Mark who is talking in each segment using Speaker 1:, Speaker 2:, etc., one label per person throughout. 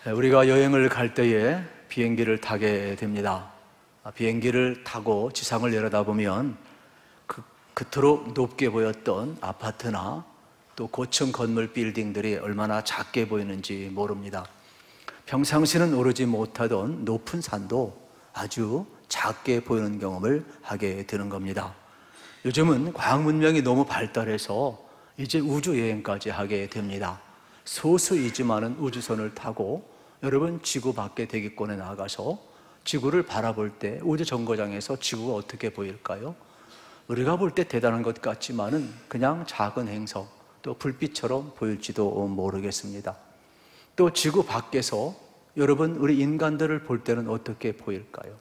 Speaker 1: 우리가 여행을 갈 때에 비행기를 타게 됩니다. 비행기를 타고 지상을 내려다보면 그토록 높게 보였던 아파트나 또 고층 건물 빌딩들이 얼마나 작게 보이는지 모릅니다. 평상시는 오르지 못하던 높은 산도 아주 작게 보이는 경험을 하게 되는 겁니다. 요즘은 과학 문명이 너무 발달해서 이제 우주 여행까지 하게 됩니다. 소수이지만은 우주선을 타고 여러분 지구 밖의 대기권에 나가서 지구를 바라볼 때 우주 정거장에서 지구가 어떻게 보일까요? 우리가 볼 때 대단한 것 같지만은 그냥 작은 행성, 또 불빛처럼 보일지도 모르겠습니다. 또 지구 밖에서 여러분 우리 인간들을 볼 때는 어떻게 보일까요?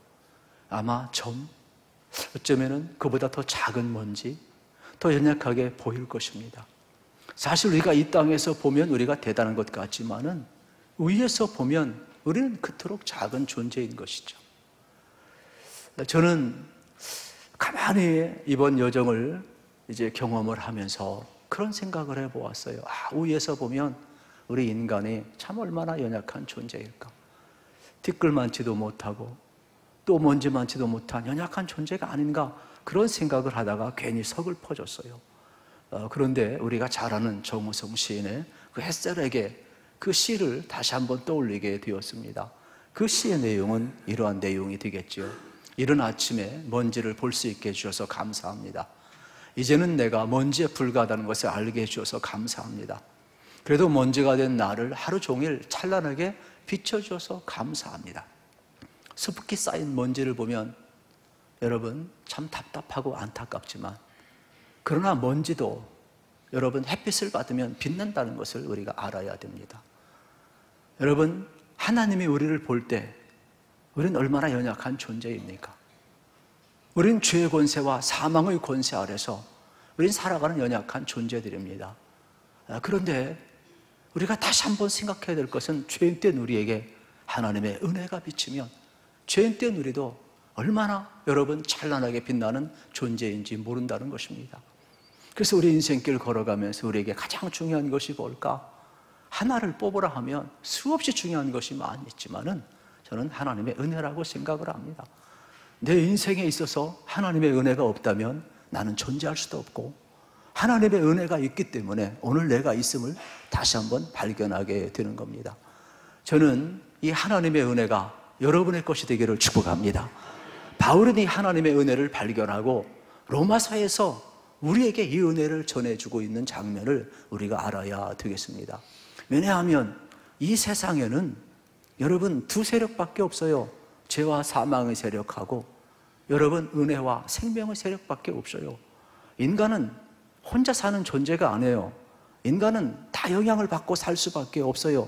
Speaker 1: 아마 어쩌면은 그보다 더 작은 먼지, 더 연약하게 보일 것입니다. 사실 우리가 이 땅에서 보면 우리가 대단한 것 같지만은 위에서 보면 우리는 그토록 작은 존재인 것이죠. 저는 가만히 이번 여정을 이제 경험을 하면서 그런 생각을 해보았어요. 위에서 보면 우리 인간이 참 얼마나 연약한 존재일까. 티끌만치도 못하고 또 먼지만치도 못한 연약한 존재가 아닌가, 그런 생각을 하다가 괜히 서글퍼졌어요. 그런데 우리가 잘 아는 정우성 시인의 그 햇살에게 그 시를 다시 한번 떠올리게 되었습니다. 그 시의 내용은 이러한 내용이 되겠죠. 이른 아침에 먼지를 볼 수 있게 해주셔서 감사합니다. 이제는 내가 먼지에 불과하다는 것을 알게 해주셔서 감사합니다. 그래도 먼지가 된 나를 하루 종일 찬란하게 비춰주셔서 감사합니다. 수북히 쌓인 먼지를 보면 여러분 참 답답하고 안타깝지만, 그러나 먼지도 여러분 햇빛을 받으면 빛난다는 것을 우리가 알아야 됩니다. 여러분, 하나님이 우리를 볼 때 우리는 얼마나 연약한 존재입니까? 우리는 죄의 권세와 사망의 권세 아래서 우리는 살아가는 연약한 존재들입니다. 그런데 우리가 다시 한번 생각해야 될 것은, 죄인된 우리에게 하나님의 은혜가 비치면 죄인된 우리도 얼마나 여러분 찬란하게 빛나는 존재인지 모른다는 것입니다. 그래서 우리 인생길 걸어가면서 우리에게 가장 중요한 것이 뭘까? 하나를 뽑으라 하면 수없이 중요한 것이 많이 있지만은 저는 하나님의 은혜라고 생각을 합니다. 내 인생에 있어서 하나님의 은혜가 없다면 나는 존재할 수도 없고, 하나님의 은혜가 있기 때문에 오늘 내가 있음을 다시 한번 발견하게 되는 겁니다. 저는 이 하나님의 은혜가 여러분의 것이 되기를 축복합니다. 바울은 이 하나님의 은혜를 발견하고 로마서에서 우리에게 이 은혜를 전해주고 있는 장면을 우리가 알아야 되겠습니다. 왜냐하면 이 세상에는 여러분 두 세력밖에 없어요. 죄와 사망의 세력하고 여러분 은혜와 생명의 세력밖에 없어요. 인간은 혼자 사는 존재가 아니에요. 인간은 다 영향을 받고 살 수밖에 없어요.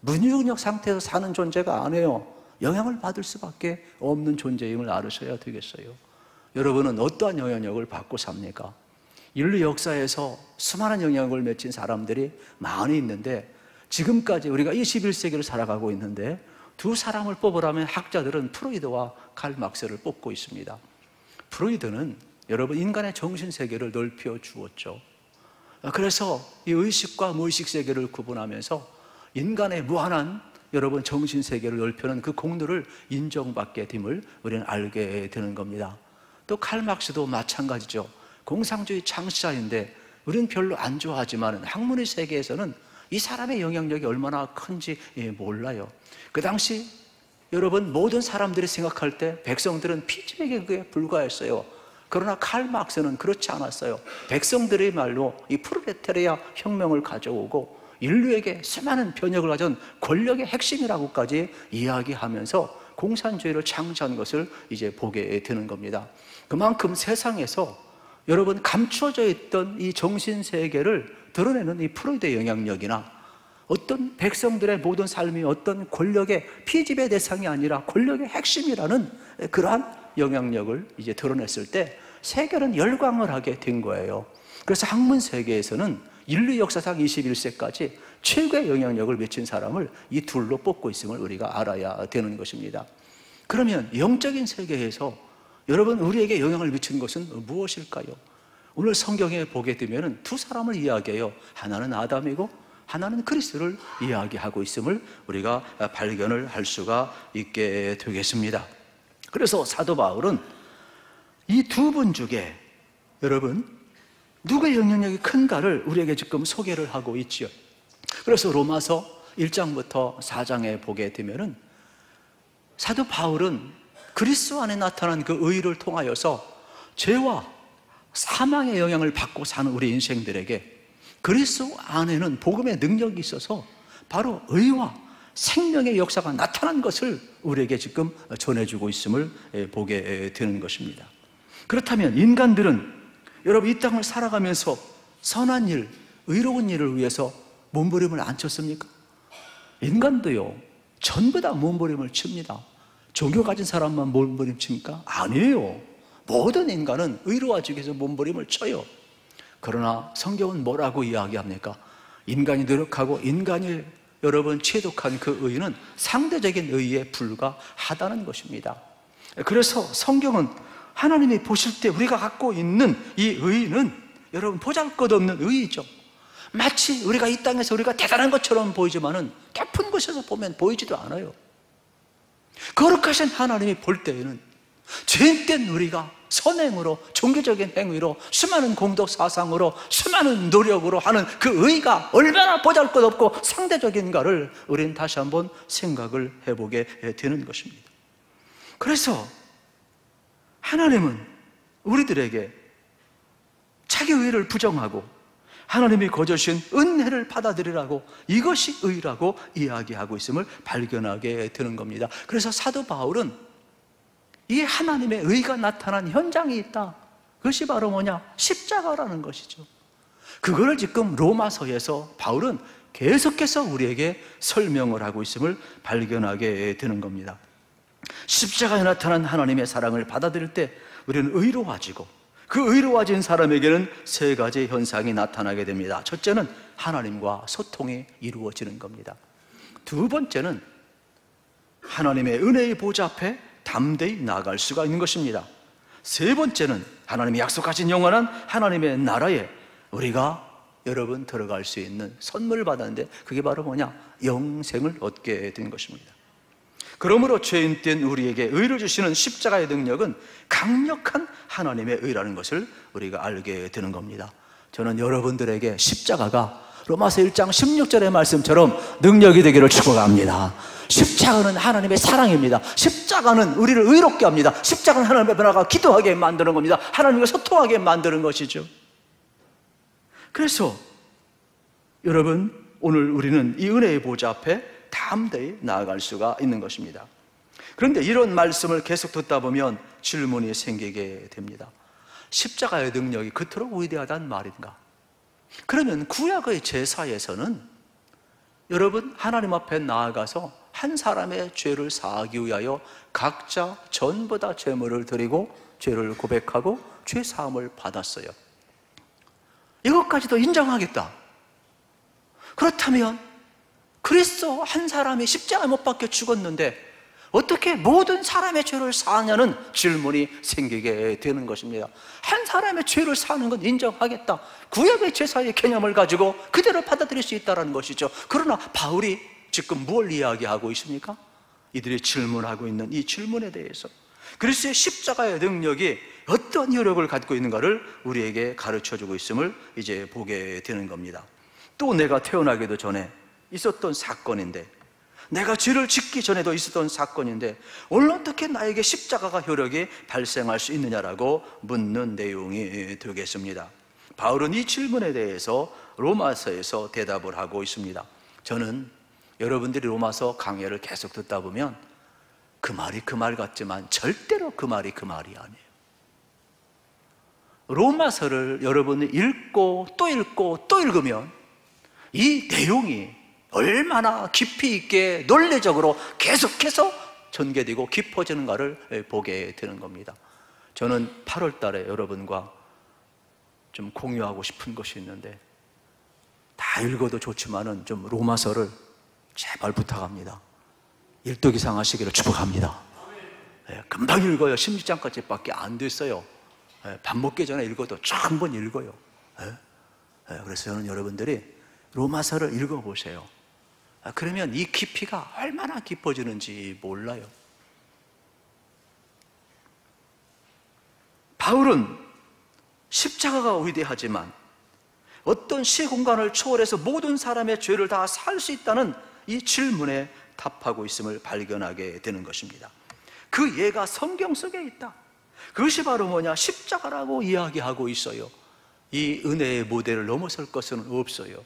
Speaker 1: 무능력 상태에서 사는 존재가 아니에요. 영향을 받을 수밖에 없는 존재임을 알으셔야 되겠어요. 여러분은 어떠한 영향력을 받고 삽니까? 인류 역사에서 수많은 영향을 맺힌 사람들이 많이 있는데, 지금까지 우리가 21세기를 살아가고 있는데 두 사람을 뽑으라면 학자들은 프로이드와 칼 막스를 뽑고 있습니다. 프로이드는 여러분 인간의 정신세계를 넓혀 주었죠. 그래서 이 의식과 무의식 세계를 구분하면서 인간의 무한한 여러분 정신세계를 넓혀는 그 공로를 인정받게 됨을 우리는 알게 되는 겁니다. 또 칼 막스도 마찬가지죠. 공산주의 창시자인데 우리는 별로 안 좋아하지만 학문의 세계에서는 이 사람의 영향력이 얼마나 큰지 몰라요. 그 당시 여러분 모든 사람들이 생각할 때 백성들은 피지에게 불과했어요. 그러나 칼 막스는 그렇지 않았어요. 백성들의 말로 이 프롤레타리아 혁명을 가져오고 인류에게 수많은 변혁을 가져온 권력의 핵심이라고까지 이야기하면서 공산주의를 창시한 것을 이제 보게 되는 겁니다. 그만큼 세상에서 여러분 감추어져 있던 이 정신세계를 드러내는 이 프로이드의 영향력이나 어떤 백성들의 모든 삶이 어떤 권력의 피지배 대상이 아니라 권력의 핵심이라는 그러한 영향력을 이제 드러냈을 때 세계는 열광을 하게 된 거예요. 그래서 학문 세계에서는 인류 역사상 21세까지 최고의 영향력을 미친 사람을 이 둘로 뽑고 있음을 우리가 알아야 되는 것입니다. 그러면 영적인 세계에서 여러분 우리에게 영향을 미친 것은 무엇일까요? 오늘 성경에 보게 되면 두 사람을 이야기해요. 하나는 아담이고 하나는 그리스도를 이야기하고 있음을 우리가 발견을 할 수가 있게 되겠습니다. 그래서 사도 바울은 이 두 분 중에 여러분 누구의 영향력이 큰가를 우리에게 지금 소개를 하고 있지요. 그래서 로마서 1장부터 4장에 보게 되면은 사도 바울은 그리스도 안에 나타난 그 의를 통하여서 죄와 사망의 영향을 받고 사는 우리 인생들에게 그리스도 안에는 복음의 능력이 있어서 바로 의와 생명의 역사가 나타난 것을 우리에게 지금 전해주고 있음을 보게 되는 것입니다. 그렇다면 인간들은 여러분 이 땅을 살아가면서 선한 일, 의로운 일을 위해서 몸부림을 안 쳤습니까? 인간도요 전부 다 몸부림을 칩니다. 종교 가진 사람만 몸부림 칩니까? 아니에요. 모든 인간은 의로워지기 위해서 몸부림을 쳐요. 그러나 성경은 뭐라고 이야기합니까? 인간이 노력하고 인간이 여러분 취독한 그 의는 상대적인 의에 불과하다는 것입니다. 그래서 성경은 하나님이 보실 때 우리가 갖고 있는 이 의는 여러분 보잘것없는 의이죠. 마치 우리가 이 땅에서 우리가 대단한 것처럼 보이지만은 깊은 곳에서 보면 보이지도 않아요. 거룩하신 하나님이 볼 때에는 죄인된 우리가 선행으로, 종교적인 행위로, 수많은 공덕 사상으로, 수많은 노력으로 하는 그 의가 얼마나 보잘것없고 상대적인가를 우리는 다시 한번 생각을 해보게 되는 것입니다. 그래서 하나님은 우리들에게 자기 의를 부정하고 하나님이 거저신 은혜를 받아들이라고, 이것이 의라고 이야기하고 있음을 발견하게 되는 겁니다. 그래서 사도 바울은 이 하나님의 의가 나타난 현장이 있다. 그것이 바로 뭐냐? 십자가라는 것이죠. 그거를 지금 로마서에서 바울은 계속해서 우리에게 설명을 하고 있음을 발견하게 되는 겁니다. 십자가에 나타난 하나님의 사랑을 받아들일 때 우리는 의로워지고, 그 의로워진 사람에게는 세 가지 현상이 나타나게 됩니다. 첫째는 하나님과 소통이 이루어지는 겁니다. 두 번째는 하나님의 은혜의 보좌 앞에 담대히 나아갈 수가 있는 것입니다. 세 번째는 하나님이 약속하신 영원한 하나님의 나라에 우리가 여러분 들어갈 수 있는 선물을 받았는데, 그게 바로 뭐냐? 영생을 얻게 된 것입니다. 그러므로 죄인된 우리에게 의를 주시는 십자가의 능력은 강력한 하나님의 의라는 것을 우리가 알게 되는 겁니다. 저는 여러분들에게 십자가가 로마서 1장 16절의 말씀처럼 능력이 되기를 축복합니다. 십자가는 하나님의 사랑입니다. 십자가는 우리를 의롭게 합니다. 십자가는 하나님 앞에 나가 기도하게 만드는 겁니다. 하나님과 소통하게 만드는 것이죠. 그래서 여러분, 오늘 우리는 이 은혜의 보좌 앞에 담대히 나아갈 수가 있는 것입니다. 그런데 이런 말씀을 계속 듣다 보면 질문이 생기게 됩니다. 십자가의 능력이 그토록 위대하단 말인가? 그러면 구약의 제사에서는 여러분 하나님 앞에 나아가서 한 사람의 죄를 사하기 위하여 각자 전부 다 제물을 드리고 죄를 고백하고 죄 사함을 받았어요. 이것까지도 인정하겠다. 그렇다면 그리스도 한 사람이 십자가에 못 박혀 죽었는데 어떻게 모든 사람의 죄를 사하냐는 질문이 생기게 되는 것입니다. 한 사람의 죄를 사는 건 인정하겠다. 구약의 제사의 개념을 가지고 그대로 받아들일 수 있다는 것이죠. 그러나 바울이 지금 뭘 이야기하고 있습니까? 이들이 질문하고 있는 이 질문에 대해서 그리스도의 십자가의 능력이 어떤 효력을 갖고 있는가를 우리에게 가르쳐주고 있음을 이제 보게 되는 겁니다. 또 내가 태어나기도 전에 있었던 사건인데, 내가 죄를 짓기 전에도 있었던 사건인데 오늘 어떻게 나에게 십자가가 효력이 발생할 수 있느냐라고 묻는 내용이 되겠습니다. 바울은 이 질문에 대해서 로마서에서 대답을 하고 있습니다. 저는 여러분들이 로마서 강해를 계속 듣다 보면 그 말이 그 말 같지만 절대로 그 말이 그 말이 아니에요. 로마서를 여러분이 읽고 또 읽고 또 읽으면 이 내용이 얼마나 깊이 있게 논리적으로 계속해서 전개되고 깊어지는가를 보게 되는 겁니다. 저는 8월 달에 여러분과 좀 공유하고 싶은 것이 있는데, 다 읽어도 좋지만은 좀 로마서를 제발 부탁합니다. 일독 이상 하시기를 축복합니다. 금방 읽어요. 16장까지밖에 안 됐어요. 밥 먹기 전에 읽어도 쫙 한번 읽어요. 그래서 저는 여러분들이 로마서를 읽어보세요. 그러면 이 깊이가 얼마나 깊어지는지 몰라요. 바울은 십자가가 위대하지만 어떤 시공간을 초월해서 모든 사람의 죄를 다 살 수 있다는 이 질문에 답하고 있음을 발견하게 되는 것입니다. 그 예가 성경 속에 있다. 그것이 바로 뭐냐? 십자가라고 이야기하고 있어요. 이 은혜의 무대를 넘어설 것은 없어요.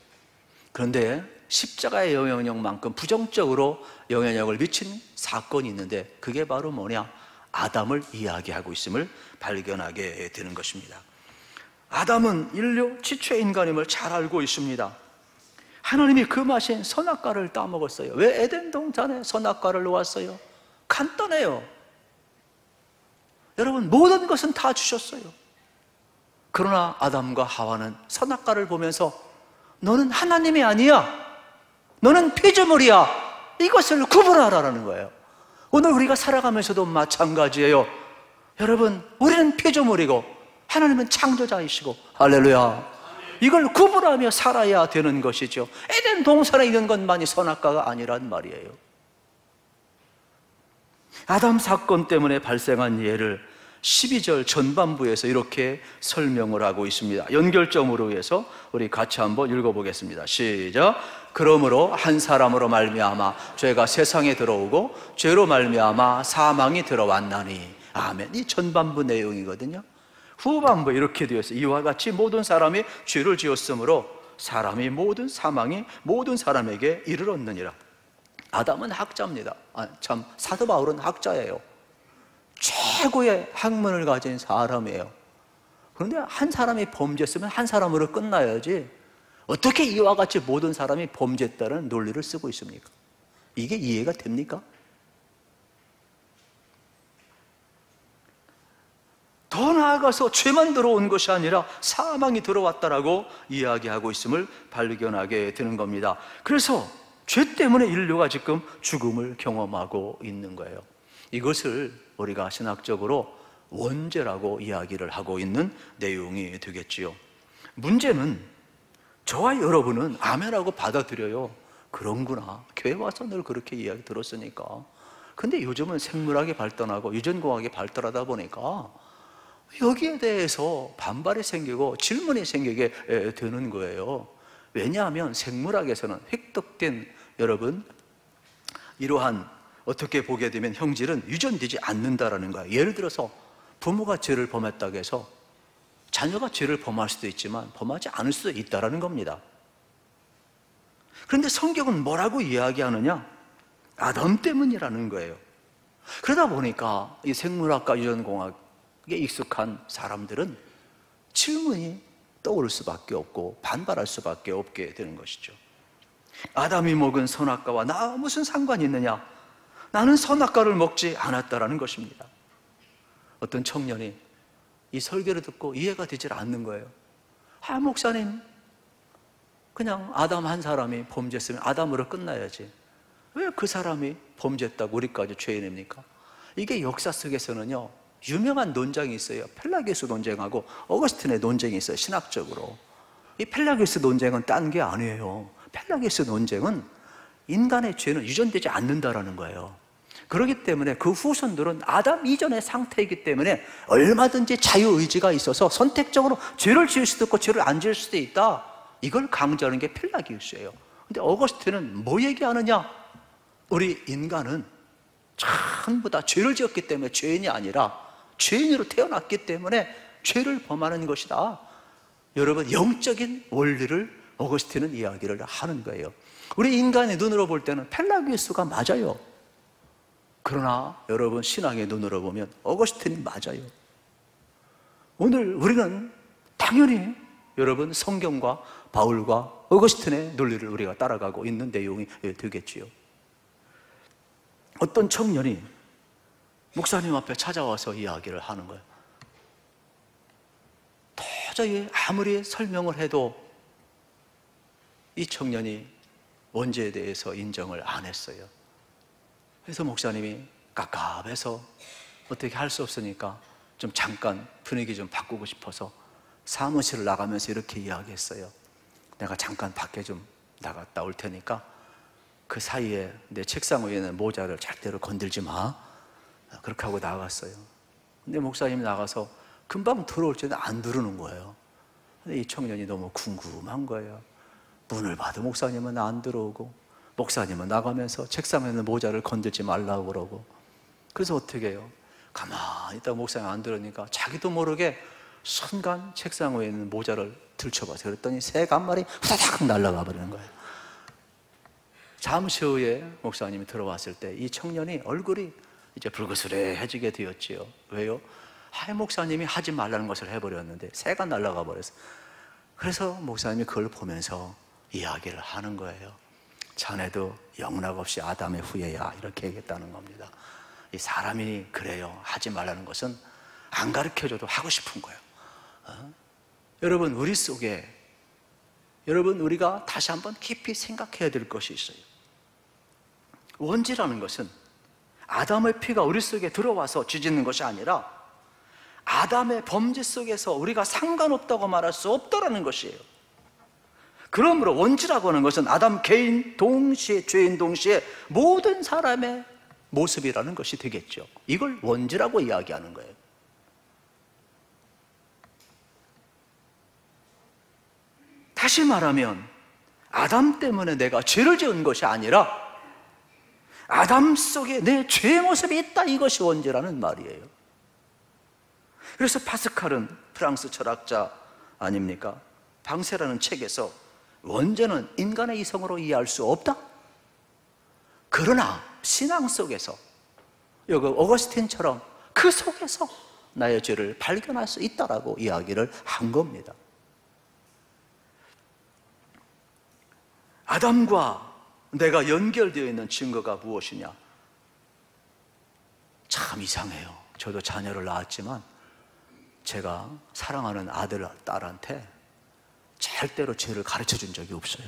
Speaker 1: 그런데 십자가의 영향력만큼 부정적으로 영향력을 미친 사건이 있는데, 그게 바로 뭐냐? 아담을 이야기하고 있음을 발견하게 되는 것입니다. 아담은 인류 지초의 인간임을 잘 알고 있습니다. 하나님이 금하신 선악과를 따먹었어요. 왜 에덴 동산에 선악과를 놓았어요? 간단해요. 여러분, 모든 것은 다 주셨어요. 그러나 아담과 하와는 선악과를 보면서 너는 하나님이 아니야, 너는 피조물이야, 이것을 구분하라는 거예요. 오늘 우리가 살아가면서도 마찬가지예요. 여러분, 우리는 피조물이고 하나님은 창조자이시고, 할렐루야, 이걸 구분하며 살아야 되는 것이죠. 에덴 동산에 있는 것만이 선악과가 아니란 말이에요. 아담 사건 때문에 발생한 예를 12절 전반부에서 이렇게 설명을 하고 있습니다. 연결점으로 해서 우리 같이 한번 읽어보겠습니다. 시작. 그러므로 한 사람으로 말미암아 죄가 세상에 들어오고 죄로 말미암아 사망이 들어왔나니. 아멘. 이 전반부 내용이거든요. 후반부 이렇게 되어 있어요. 이와 같이 모든 사람이 죄를 지었으므로 사람이 모든 사망이 모든 사람에게 이르렀느니라. 아담은 학자입니다. 참, 사도 바울은 학자예요. 최고의 학문을 가진 사람이에요. 그런데 한 사람이 범죄했으면 한 사람으로 끝나야지, 어떻게 이와 같이 모든 사람이 범죄했다는 논리를 쓰고 있습니까? 이게 이해가 됩니까? 더 나아가서 죄만 들어온 것이 아니라 사망이 들어왔다라고 이야기하고 있음을 발견하게 되는 겁니다. 그래서 죄 때문에 인류가 지금 죽음을 경험하고 있는 거예요. 이것을 우리가 신학적으로 원죄라고 이야기를 하고 있는 내용이 되겠지요. 문제는 저와 여러분은 아멘하고 받아들여요. 그런구나, 교회 와서 늘 그렇게 이야기 들었으니까. 근데 요즘은 생물학이 발전하고 유전공학이 발달하다 보니까 여기에 대해서 반발이 생기고 질문이 생기게 되는 거예요. 왜냐하면 생물학에서는 획득된, 여러분, 이러한 어떻게 보게 되면 형질은 유전되지 않는다라는 거예요. 예를 들어서 부모가 죄를 범했다고 해서 자녀가 죄를 범할 수도 있지만 범하지 않을 수도 있다라는 겁니다. 그런데 성경은 뭐라고 이야기하느냐? 아담 때문이라는 거예요. 그러다 보니까 이 생물학과 유전공학에 익숙한 사람들은 질문이 떠오를 수밖에 없고 반발할 수밖에 없게 되는 것이죠. 아담이 먹은 선악과와 나 무슨 상관이 있느냐? 나는 선악과를 먹지 않았다라는 것입니다. 어떤 청년이 이 설교를 듣고 이해가 되질 않는 거예요. 목사님, 그냥 아담 한 사람이 범죄했으면 아담으로 끝나야지, 왜 그 사람이 범죄했다고 우리까지 죄인입니까? 이게 역사 속에서는요, 유명한 논쟁이 있어요. 펠라기우스 논쟁하고 어거스틴의 논쟁이 있어요. 신학적으로. 이 펠라기우스 논쟁은 딴 게 아니에요. 펠라기우스 논쟁은 인간의 죄는 유전되지 않는다라는 거예요. 그렇기 때문에 그 후손들은 아담 이전의 상태이기 때문에 얼마든지 자유의지가 있어서 선택적으로 죄를 지을 수도 있고 죄를 안 지을 수도 있다, 이걸 강조하는 게 펠라기우스예요. 근데 어거스틴은 뭐 얘기하느냐? 우리 인간은 전부 다 죄를 지었기 때문에 죄인이 아니라 죄인으로 태어났기 때문에 죄를 범하는 것이다. 여러분, 영적인 원리를 어거스틴은 이야기를 하는 거예요. 우리 인간의 눈으로 볼 때는 펠라기우스가 맞아요. 그러나 여러분, 신앙의 눈으로 보면 어거스틴이 맞아요. 오늘 우리는 당연히 여러분 성경과 바울과 어거스틴의 논리를 우리가 따라가고 있는 내용이 되겠지요. 어떤 청년이 목사님 앞에 찾아와서 이야기를 하는 거예요. 도저히 아무리 설명을 해도 이 청년이 원죄에 대해서 인정을 안 했어요. 그래서 목사님이 깝깝해서 어떻게 할 수 없으니까 좀 잠깐 분위기 좀 바꾸고 싶어서 사무실을 나가면서 이렇게 이야기했어요. 내가 잠깐 밖에 좀 나갔다 올 테니까 그 사이에 내 책상 위에 있는 모자를 절대로 건들지 마. 그렇게 하고 나갔어요. 근데 목사님이 나가서 금방 들어올 때는 안 들어오는 거예요. 근데 이 청년이 너무 궁금한 거예요. 문을 봐도 목사님은 안 들어오고, 목사님은 나가면서 책상에 있는 모자를 건들지 말라고 그러고. 그래서 어떻게 해요? 가만히 있다가 목사님 안 들으니까 자기도 모르게 순간 책상 위에 있는 모자를 들춰봤어요. 그랬더니 새가 한 마리 후다닥 날아가 버리는 거예요. 잠시 후에 목사님이 들어왔을 때 이 청년이 얼굴이 이제 불그스레해지게 되었지요. 왜요? 목사님이 하지 말라는 것을 해버렸는데 새가 날아가 버렸어요. 그래서 목사님이 그걸 보면서 이야기를 하는 거예요. 자네도 영락없이 아담의 후예야, 이렇게 얘기했다는 겁니다. 이 사람이 그래요. 하지 말라는 것은 안 가르쳐줘도 하고 싶은 거예요. 여러분, 우리 속에 우리가 다시 한번 깊이 생각해야 될 것이 있어요. 원죄라는 것은 아담의 피가 우리 속에 들어와서 쥐짓는 것이 아니라 아담의 범죄 속에서 우리가 상관없다고 말할 수 없다라는 것이에요. 그러므로 원죄라고 하는 것은 아담 개인 동시에, 죄인 동시에 모든 사람의 모습이라는 것이 되겠죠. 이걸 원죄라고 이야기하는 거예요. 다시 말하면 아담 때문에 내가 죄를 지은 것이 아니라 아담 속에 내 죄의 모습이 있다, 이것이 원죄라는 말이에요. 그래서 파스칼은 프랑스 철학자 아닙니까? 방세라는 책에서 원죄는 인간의 이성으로 이해할 수 없다. 그러나 신앙 속에서 여기 어거스틴처럼 그 속에서 나의 죄를 발견할 수 있다라고 이야기를 한 겁니다. 아담과 내가 연결되어 있는 증거가 무엇이냐? 참 이상해요. 저도 자녀를 낳았지만 제가 사랑하는 아들, 딸한테 절대로 죄를 가르쳐 준 적이 없어요.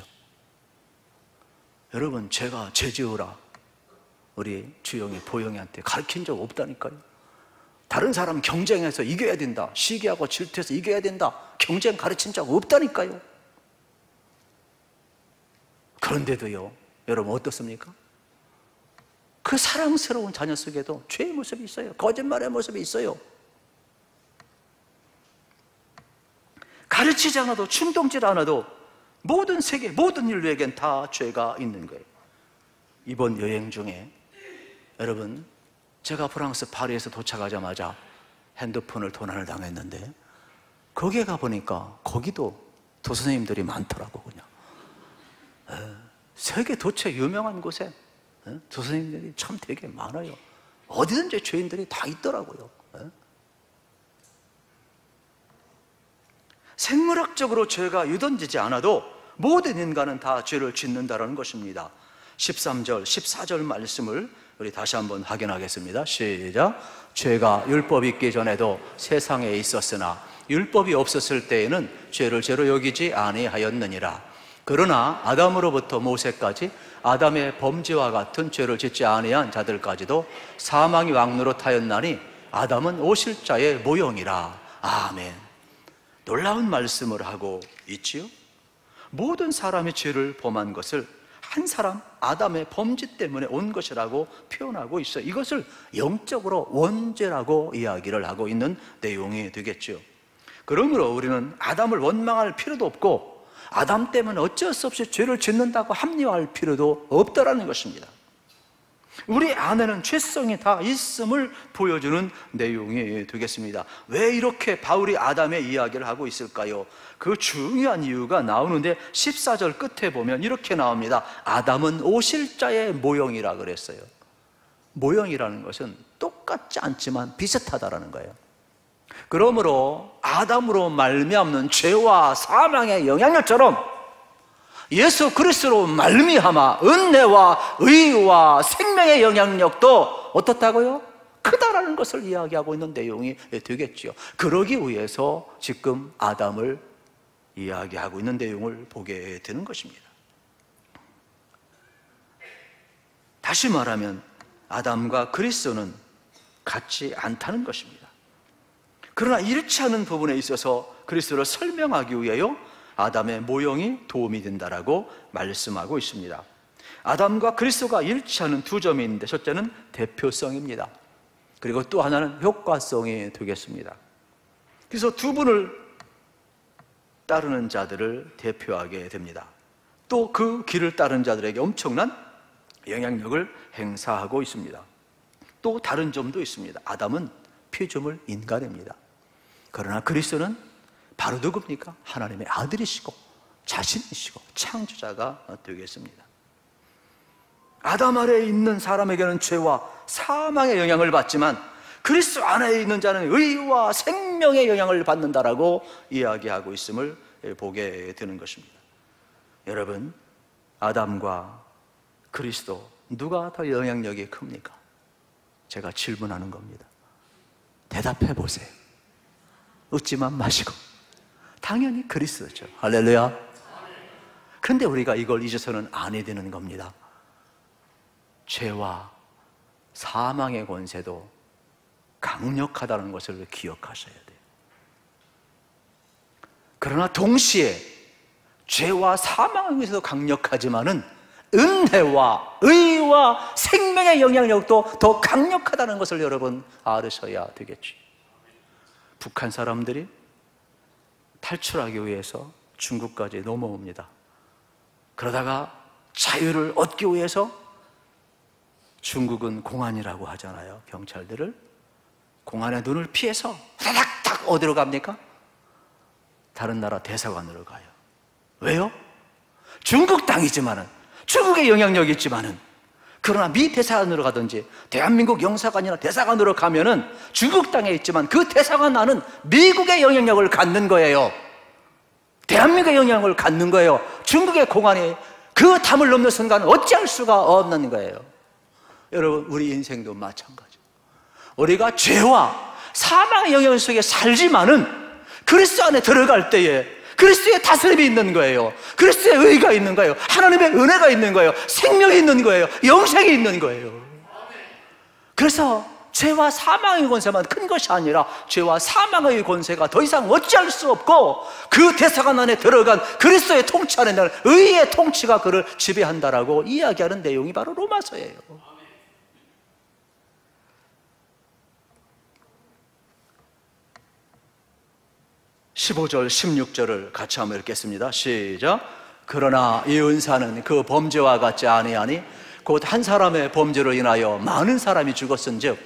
Speaker 1: 여러분, 제가 죄 지으라 우리 주영이, 보영이한테 가르친 적 없다니까요. 다른 사람 경쟁해서 이겨야 된다, 시기하고 질투해서 이겨야 된다, 경쟁 가르친 적 없다니까요. 그런데도요, 여러분 어떻습니까? 그 사랑스러운 자녀 속에도 죄의 모습이 있어요. 거짓말의 모습이 있어요. 가르치지 않아도, 충동질 않아도 모든 세계, 모든 인류에겐 다 죄가 있는 거예요. 이번 여행 중에 여러분, 제가 프랑스 파리에서 도착하자마자 핸드폰을 도난을 당했는데 거기에 가보니까 거기도 도선생님들이 많더라고. 그냥 세계 도처 유명한 곳에 도선생님들이 참 되게 많아요. 어디든지 죄인들이 다 있더라고요. 생물학적으로 죄가 유던지지 않아도 모든 인간은 다 죄를 짓는다는 것입니다. 13절, 14절 말씀을 우리 다시 한번 확인하겠습니다. 시작. 죄가 율법이 있기 전에도 세상에 있었으나 율법이 없었을 때에는 죄를 죄로 여기지 아니하였느니라. 그러나 아담으로부터 모세까지 아담의 범죄와 같은 죄를 짓지 아니한 자들까지도 사망이 왕노릇하였나니 아담은 오실 자의 모형이라. 아멘. 놀라운 말씀을 하고 있지요. 모든 사람의 죄를 범한 것을 한 사람 아담의 범죄 때문에 온 것이라고 표현하고 있어요. 이것을 영적으로 원죄라고 이야기를 하고 있는 내용이 되겠죠. 그러므로 우리는 아담을 원망할 필요도 없고 아담 때문에 어쩔 수 없이 죄를 짓는다고 합리화할 필요도 없다라는 것입니다. 우리 안에는 죄성이 다 있음을 보여주는 내용이 되겠습니다. 왜 이렇게 바울이 아담의 이야기를 하고 있을까요? 그 중요한 이유가 나오는데 14절 끝에 보면 이렇게 나옵니다. 아담은 오실 자의 모형이라 그랬어요. 모형이라는 것은 똑같지 않지만 비슷하다라는 거예요. 그러므로 아담으로 말미암는 죄와 사망의 영향력처럼 예수 그리스도로 말미암아 은혜와 의와 생명의 영향력도 어떻다고요? 크다라는 것을 이야기하고 있는 내용이 되겠죠. 그러기 위해서 지금 아담을 이야기하고 있는 내용을 보게 되는 것입니다. 다시 말하면 아담과 그리스도는 같지 않다는 것입니다. 그러나 일치하는 부분에 있어서 그리스도를 설명하기 위해요 아담의 모형이 도움이 된다라고 말씀하고 있습니다. 아담과 그리스도가 일치하는 두 점이 있는데, 첫째는 대표성입니다. 그리고 또 하나는 효과성이 되겠습니다. 그래서 두 분을 따르는 자들을 대표하게 됩니다. 또 그 길을 따르는 자들에게 엄청난 영향력을 행사하고 있습니다. 또 다른 점도 있습니다. 아담은 피조물 인간입니다. 그러나 그리스도는 바로 누굽니까? 하나님의 아들이시고 자신이시고 창조자가 되겠습니다. 아담 아래에 있는 사람에게는 죄와 사망의 영향을 받지만 그리스도 안에 있는 자는 의와 생명의 영향을 받는다라고 이야기하고 있음을 보게 되는 것입니다. 여러분, 아담과 그리스도 누가 더 영향력이 큽니까? 제가 질문하는 겁니다. 대답해 보세요. 웃지만 마시고. 당연히 그리스도죠. 할렐루야. 그런데 우리가 이걸 잊어서는 안 해야 되는 겁니다. 죄와 사망의 권세도 강력하다는 것을 기억하셔야 돼요. 그러나 동시에 죄와 사망의 권세도 강력하지만은 은혜와 의와 생명의 영향력도 더 강력하다는 것을 여러분 알으셔야 되겠죠. 북한 사람들이 탈출하기 위해서 중국까지 넘어옵니다. 그러다가 자유를 얻기 위해서 중국은 공안이라고 하잖아요. 경찰들을 공안의 눈을 피해서 후다닥 어디로 갑니까? 다른 나라 대사관으로 가요. 왜요? 중국 땅이지만은, 중국의 영향력이 있지만은, 그러나 미 대사관으로 가든지 대한민국 영사관이나 대사관으로 가면은 중국 땅에 있지만 그 대사관 안은 미국의 영향력을 갖는 거예요. 대한민국의 영향력을 갖는 거예요. 중국의 공안이 그 담을 넘는 순간 어찌할 수가 없는 거예요. 여러분, 우리 인생도 마찬가지. 우리가 죄와 사망의 영향 속에 살지만은 그리스도 안에 들어갈 때에 그리스도의 다스림이 있는 거예요. 그리스도의 의가 있는 거예요. 하나님의 은혜가 있는 거예요. 생명이 있는 거예요. 영생이 있는 거예요. 그래서 죄와 사망의 권세만 큰 것이 아니라 죄와 사망의 권세가 더 이상 어찌할 수 없고 그 대사관 안에 들어간 그리스도의 통치 안에는 의의 통치가 그를 지배한다라고 이야기하는 내용이 바로 로마서예요. 15절, 16절을 같이 한번 읽겠습니다. 시작. 그러나 이 은사는 그 범죄와 같지 아니하니 곧 한 사람의 범죄로 인하여 많은 사람이 죽었은즉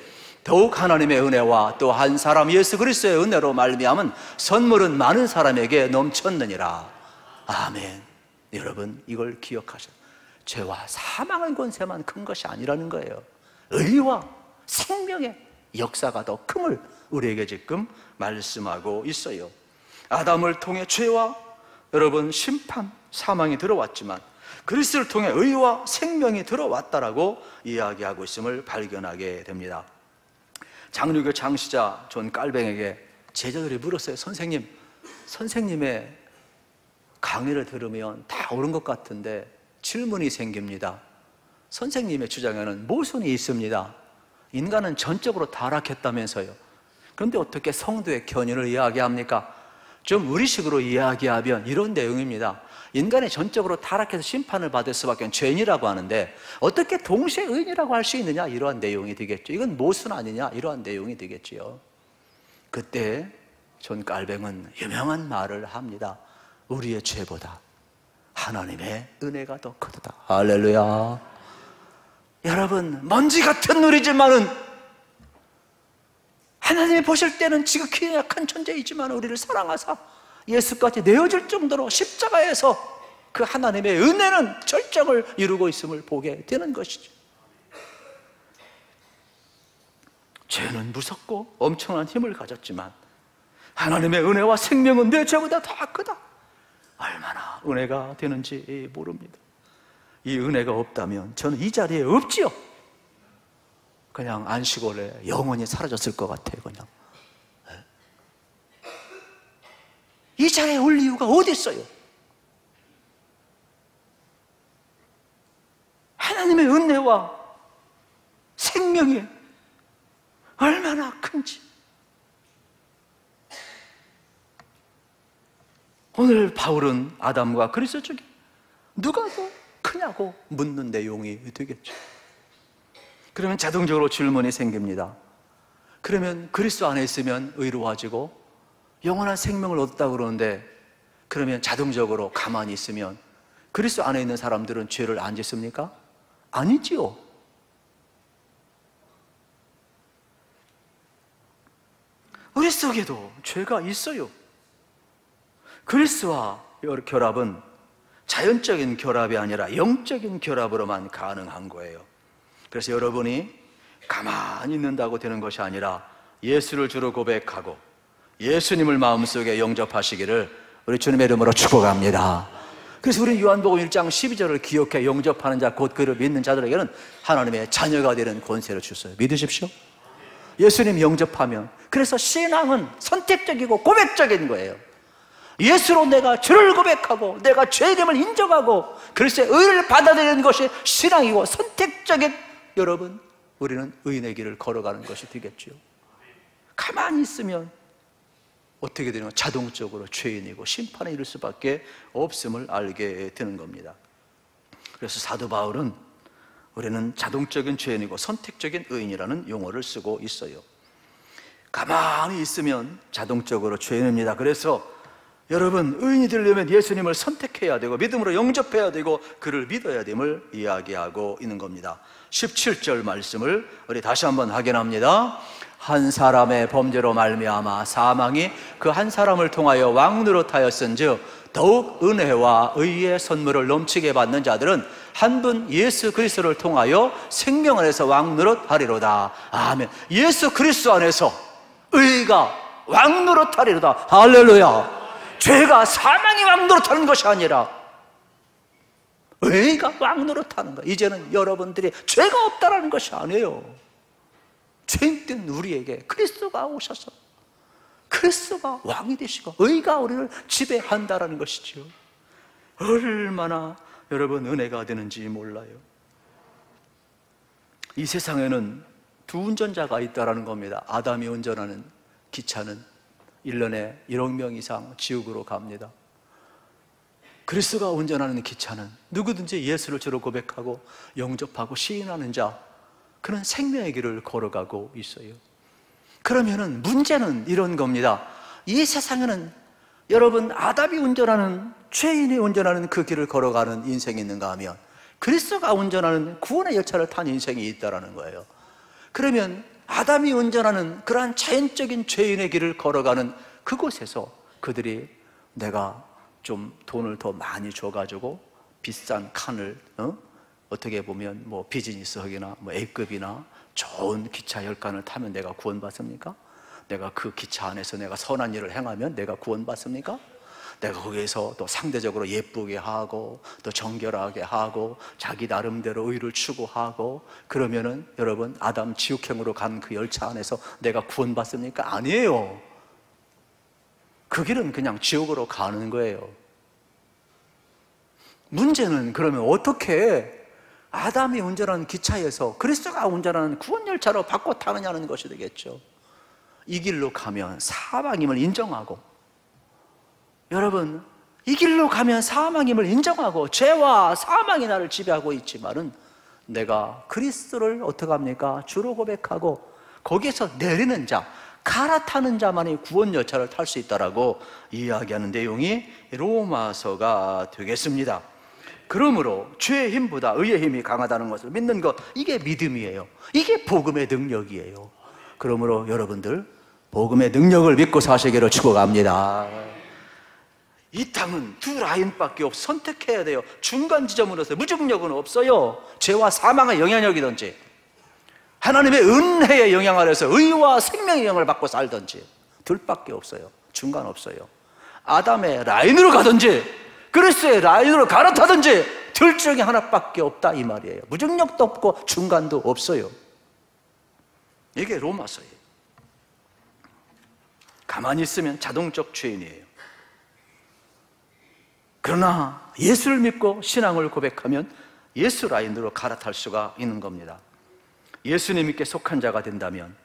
Speaker 1: 더욱 하나님의 은혜와 또 한 사람 예수 그리스도의 은혜로 말미암은 선물은 많은 사람에게 넘쳤느니라. 아멘. 여러분, 이걸 기억하셔야 돼요. 죄와 사망의 권세만 큰 것이 아니라는 거예요. 의와 생명의 역사가 더 큼을 우리에게 지금 말씀하고 있어요. 아담을 통해 죄와 여러분 심판, 사망이 들어왔지만 그리스도를 통해 의와 생명이 들어왔다라고 이야기하고 있음을 발견하게 됩니다. 장로교 창시자 존 깔뱅에게 제자들이 물었어요. 선생님의 강의를 들으면 다 옳은 것 같은데 질문이 생깁니다. 선생님의 주장에는 모순이 있습니다. 인간은 전적으로 타락했다면서요. 그런데 어떻게 성도의 견인을 이야기합니까? 좀 우리식으로 이야기하면 이런 내용입니다. 인간이 전적으로 타락해서 심판을 받을 수밖에 없는 죄인이라고 하는데 어떻게 동시에 의인이라고 할 수 있느냐, 이러한 내용이 되겠죠. 이건 모순 아니냐, 이러한 내용이 되겠지요. 그때 존 깔뱅은 유명한 말을 합니다. 우리의 죄보다 하나님의 은혜가 더 크다. 할렐루야. 여러분, 먼지 같은 우리지만은 하나님이 보실 때는 지극히 약한 존재이지만 우리를 사랑하사 예수까지 내어줄 정도로 십자가에서 그 하나님의 은혜는 절정을 이루고 있음을 보게 되는 것이죠. 죄는 무섭고 엄청난 힘을 가졌지만 하나님의 은혜와 생명은 내 죄보다 더 크다. 얼마나 은혜가 되는지 모릅니다. 이 은혜가 없다면 저는 이 자리에 없지요. 그냥 안식월에 영원히 사라졌을 것 같아요. 그냥 이 자리에 올 이유가 어디 있어요? 하나님의 은혜와 생명이 얼마나 큰지. 오늘 바울은 아담과 그리스도 중에 누가 더 크냐고 묻는 내용이 되겠죠. 그러면 자동적으로 질문이 생깁니다. 그러면 그리스도 안에 있으면 의로워지고 영원한 생명을 얻었다고 그러는데, 그러면 자동적으로 가만히 있으면 그리스도 안에 있는 사람들은 죄를 안 짓습니까? 아니지요. 우리 속에도 죄가 있어요. 그리스도와 결합은 자연적인 결합이 아니라 영적인 결합으로만 가능한 거예요. 그래서 여러분이 가만히 있는다고 되는 것이 아니라 예수를 주로 고백하고 예수님을 마음속에 영접하시기를 우리 주님의 이름으로 축복합니다. 그래서 우리 요한복음 1장 12절을 기억해 영접하는 자 곧 그를 믿는 자들에게는 하나님의 자녀가 되는 권세를 주셨어요. 믿으십시오. 예수님 영접하면, 그래서 신앙은 선택적이고 고백적인 거예요. 예수로 내가 주를 고백하고 내가 죄인임을 인정하고 그리스도의 의를 받아들이는 것이 신앙이고 선택적인, 여러분, 우리는 의인의 길을 걸어가는 것이 되겠죠. 가만히 있으면 어떻게 되는 가 자동적으로 죄인이고 심판에 이를 수밖에 없음을 알게 되는 겁니다. 그래서 사도 바울은 우리는 자동적인 죄인이고 선택적인 의인이라는 용어를 쓰고 있어요. 가만히 있으면 자동적으로 죄인입니다. 그래서 여러분, 의인이 되려면 예수님을 선택해야 되고 믿음으로 영접해야 되고 그를 믿어야 됨을 이야기하고 있는 겁니다. 17절 말씀을 우리 다시 한번 확인합니다. 한 사람의 범죄로 말미암아 사망이 그 한 사람을 통하여 왕노릇하였은즉 더욱 은혜와 의의 선물을 넘치게 받는 자들은 한 분 예수 그리스도를 통하여 생명 안에서 왕노릇하리로다. 아멘. 예수 그리스도 안에서 의가 왕노릇하리로다. 할렐루야. 죄가 사망이 왕노릇하는 것이 아니라 의가 왕노릇하는 거예요. 이제는 여러분들이 죄가 없다라는 것이 아니에요. 죄인된 우리에게 그리스도가 오셔서 그리스도가 왕이 되시고 의가 우리를 지배한다라는 것이죠. 얼마나 여러분 은혜가 되는지 몰라요. 이 세상에는 두 운전자가 있다라는 겁니다. 아담이 운전하는 기차는 1년에 1억 명 이상 지옥으로 갑니다. 그리스도가 운전하는 기차는 누구든지 예수를 주로 고백하고 영접하고 시인하는 자, 그런 생명의 길을 걸어가고 있어요. 그러면은 문제는 이런 겁니다. 이 세상에는 여러분 아담이 운전하는, 죄인이 운전하는 그 길을 걸어가는 인생이 있는가 하면 그리스도가 운전하는 구원의 열차를 탄 인생이 있다라는 거예요. 그러면 아담이 운전하는 그러한 자연적인 죄인의 길을 걸어가는 그곳에서 그들이 내가 좀 돈을 더 많이 줘가지고 비싼 칸을 어떻게 보면 뭐 비즈니스석이나 뭐 A급이나 좋은 기차 10칸을 타면 내가 구원받습니까? 내가 그 기차 안에서 내가 선한 일을 행하면 내가 구원받습니까? 내가 거기에서 또 상대적으로 예쁘게 하고 또 정결하게 하고 자기 나름대로 의를 추구하고 그러면은 여러분 아담 지옥행으로 간 그 열차 안에서 내가 구원받습니까? 아니에요. 그 길은 그냥 지옥으로 가는 거예요. 문제는 그러면 어떻게 아담이 운전하는 기차에서 그리스도가 운전하는 구원 열차로 바꿔 타느냐는 것이 되겠죠. 이 길로 가면 사망임을 인정하고, 여러분 이 길로 가면 사망임을 인정하고 죄와 사망이 나를 지배하고 있지만은 내가 그리스도를 어떻게 합니까? 주로 고백하고 거기에서 내리는 자, 갈아타는 자만이 구원 열차를 탈 수 있다라고 이야기하는 내용이 로마서가 되겠습니다. 그러므로 죄의 힘보다 의의 힘이 강하다는 것을 믿는 것, 이게 믿음이에요. 이게 복음의 능력이에요. 그러므로 여러분들 복음의 능력을 믿고 사시기를 축복합니다. 이 땅은 두 라인밖에 없어. 선택해야 돼요. 중간 지점으로서 무중력은 없어요. 죄와 사망의 영향력이든지 하나님의 은혜의 영향 아래서 의와 생명의 영향을 받고 살든지 둘밖에 없어요. 중간 없어요. 아담의 라인으로 가든지 그리스도의 라인으로 갈아타든지 둘 중에 하나밖에 없다 이 말이에요. 무중력도 없고 중간도 없어요. 이게 로마서예요. 가만히 있으면 자동적 죄인이에요. 그러나 예수를 믿고 신앙을 고백하면 예수 라인으로 갈아탈 수가 있는 겁니다. 예수님께 속한 자가 된다면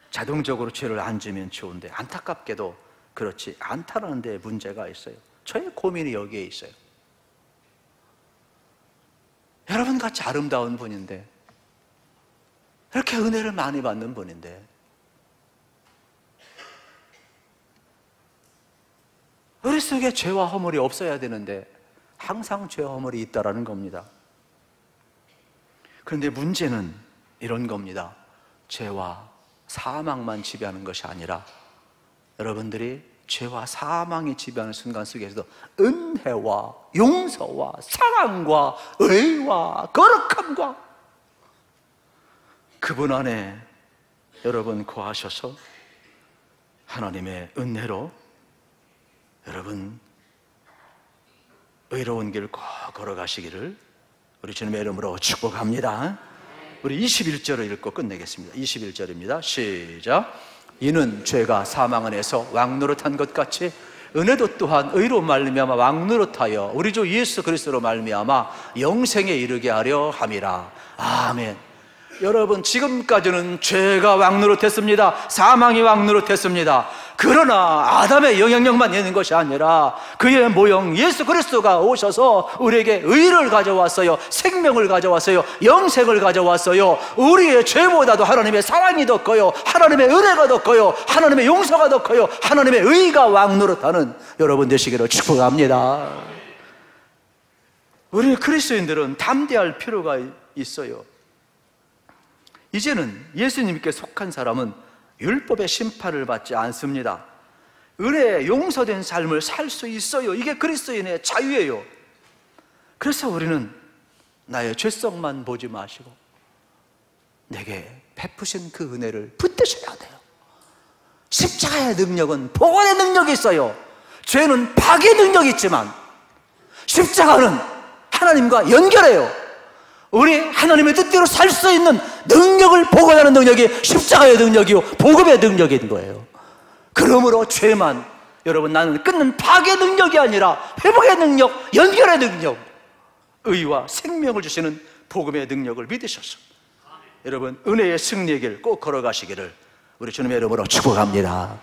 Speaker 1: 자동적으로 죄를 안 지면 좋은데 안타깝게도 그렇지 않다는 데 문제가 있어요. 저의 고민이 여기에 있어요. 여러분 같이 아름다운 분인데, 이렇게 은혜를 많이 받는 분인데, 우리 속에 죄와 허물이 없어야 되는데 항상 죄와 허물이 있다라는 겁니다. 그런데 문제는 이런 겁니다. 죄와 사망만 지배하는 것이 아니라 여러분들이 죄와 사망이 지배하는 순간 속에서도 은혜와 용서와 사랑과 의와 거룩함과 그분 안에 여러분 거하셔서 하나님의 은혜로 여러분 의로운 길 꼭 걸어가시기를 우리 주님의 이름으로 축복합니다. 우리 21절을 읽고 끝내겠습니다. 21절입니다. 시작. 이는 죄가 사망 안에서 왕노릇한 것 같이 은혜도 또한 의로 말미암아 왕노릇하여 우리 주 예수 그리스도로 말미암아 영생에 이르게 하려 함이라. 아멘. 여러분, 지금까지는 죄가 왕노릇했습니다. 사망이 왕노릇했습니다. 그러나 아담의 영향력만 있는 것이 아니라 그의 모형 예수 그리스도가 오셔서 우리에게 의를 가져왔어요. 생명을 가져왔어요. 영생을 가져왔어요. 우리의 죄보다도 하나님의 사랑이 더 커요. 하나님의 은혜가 더 커요. 하나님의 용서가 더 커요. 하나님의 의가 왕노릇하는 여러분 되시기를 축복합니다. 우리 그리스도인들은 담대할 필요가 있어요. 이제는 예수님께 속한 사람은 율법의 심판을 받지 않습니다. 은혜에 용서된 삶을 살 수 있어요. 이게 그리스도인의 자유예요. 그래서 우리는 나의 죄성만 보지 마시고 내게 베푸신 그 은혜를 붙드셔야 돼요. 십자가의 능력은 보관의 능력이 있어요. 죄는 파괴의 능력이 있지만 십자가는 하나님과 연결해요. 우리 하나님의 뜻대로 살 수 있는 능력을 보관하는 능력이 십자가의 능력이요 복음의 능력인 거예요. 그러므로 죄만 여러분 나는 끊는 파괴의 능력이 아니라 회복의 능력, 연결의 능력, 의와 생명을 주시는 복음의 능력을 믿으셔서 여러분 은혜의 승리의 길 꼭 걸어가시기를 우리 주님의 이름으로 축복합니다.